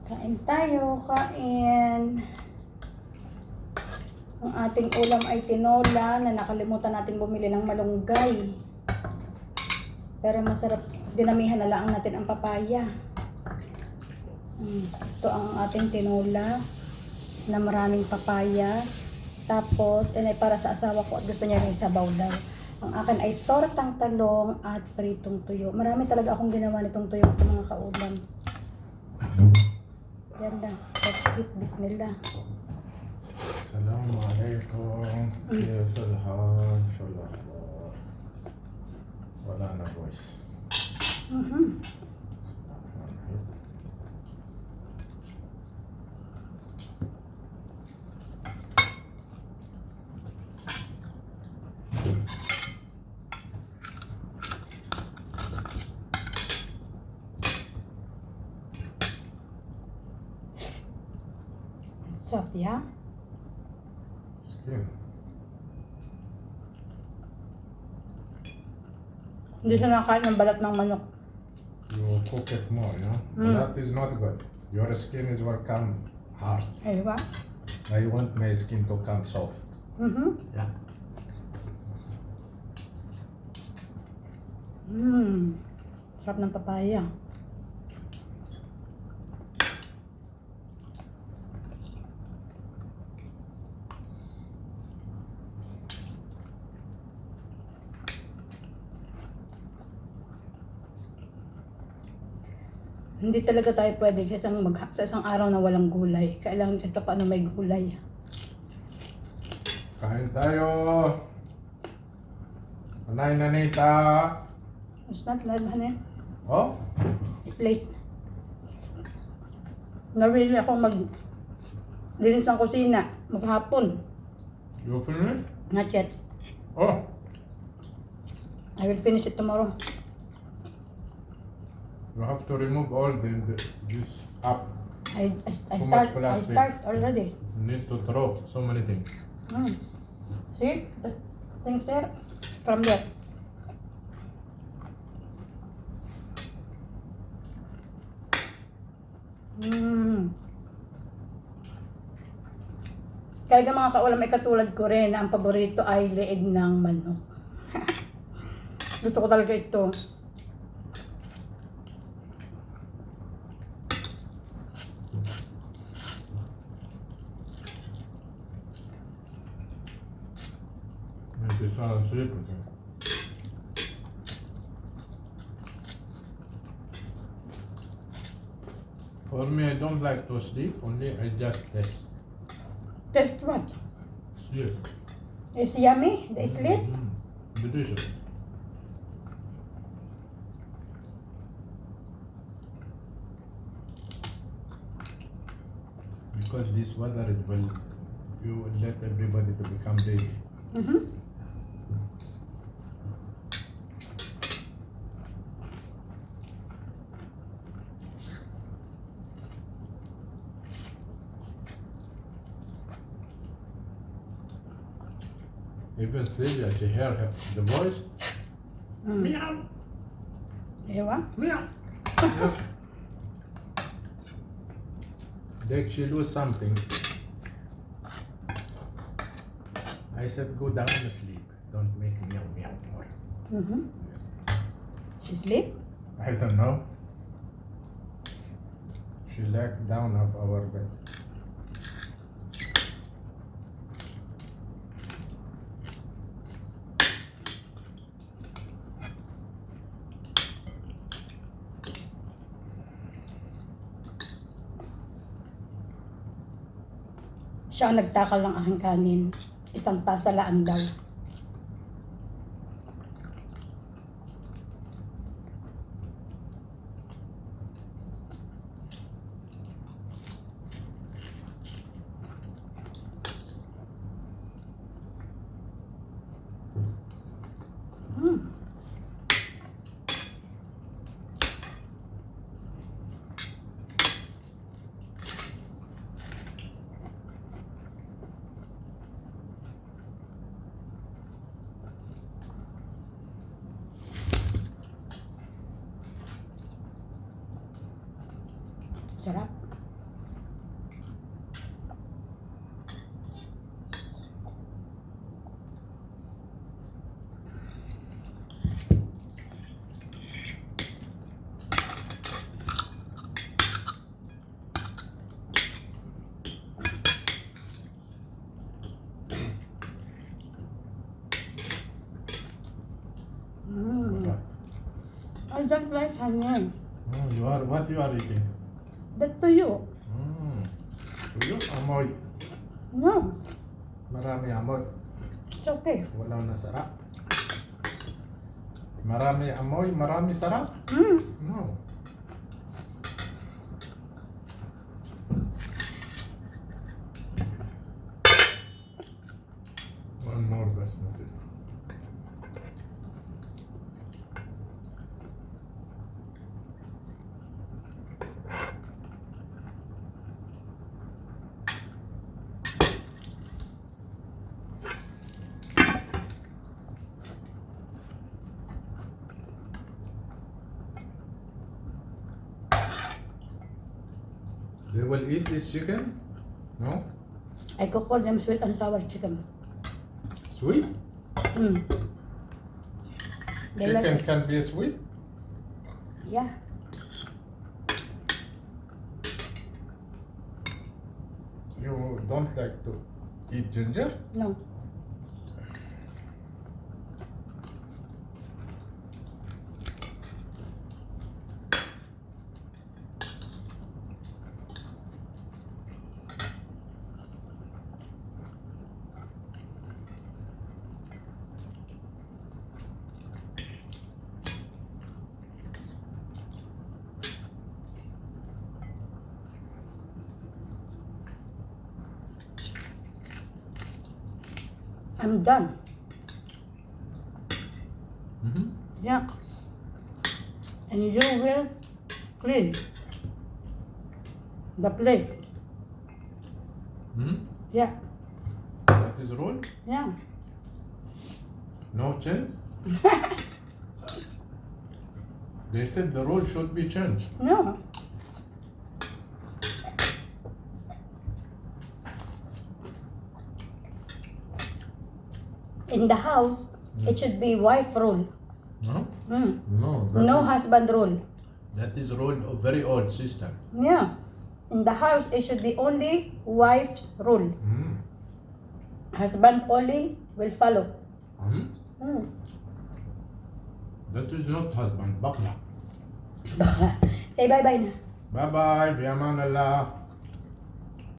Kain tayo, kain. Ang ating ulam ay tinola na nakalimutan natin bumili ng malunggay. Pero masarap, dinamihan na lang natin ang papaya. Ito ang ating tinola na maraming papaya. Tapos, ay para sa asawa ko at gusto niya rin sabaw daw. Ang akin ay tortang talong at pritong tuyo. Marami talaga akong ginawa nitong tuyo at mga kaulam. Yan lang. Let's eat. Bismillah. Assalamualaikum. كيف الحال؟ شو الأخبار؟ ولا أنا كويس. Sofia. Skin. Hindi siya nakain ng balat ng manok. You cook it more, you know? That is not good. Your skin is will come hard. Ay, ba? I want my skin to come soft. Yeah. Sarap ng papaya. Hindi talaga tayo pwede sa isang araw na walang gulay. Kailangan kahit paano may gulay. Kain tayo. Anay nanita. It's not like honey. Oh? It's late. Narili ako linis ng kusina. Maghapon. You finish? Not yet. Oh. I will finish it tomorrow. You have to remove all this up. I Too much plastic. start already. You need to throw so many things. See? The things there? From there. Kaya nga mga kaulam ay katulad ko rin na ang paborito ay leeg ng manok. Gusto ko talaga ito. Maybe it's not asleep again. For me, I don't like to sleep, only I just test. Test what? Sleep. Is yummy? The sleep? Delicious. Because this weather is you will let everybody to become baby. Even Sylvia, she heard the voice. Meow, Ewa? meow. Like she lose something. I said, go down and sleep. Don't make meow meow more. She sleep? I don't know. She laid down of our bed. Siya ang nagtakal ng aking kanin. Isang tasa laan daw. Sarap. don't like honey. What you are eating? The tuyo. Tuyo, amoy. No, Marami amoy. it's okay. Wala na sarap. Marami amoy, marami sarap? No. One more basmati. They will eat this chicken? No? I could call them sweet and sour chicken. Sweet? Mm. They like Chicken it. can be sweet? Yeah. You don't like to eat ginger? No. I'm done. Mm-hmm. Yeah. And you will clean the plate. Hmm? Yeah. That is rule? Yeah. No change? They said the rule should be changed. No. In the house, it should be wife rule. No? Mm. No. No husband rule. That is rule of very old system. Yeah. In the house, it should be only wife's rule. Mm. Husband only will follow. Hmm? Mm. That is not husband, bakla. Say bye-bye na. Bye bye, fi aman Allah.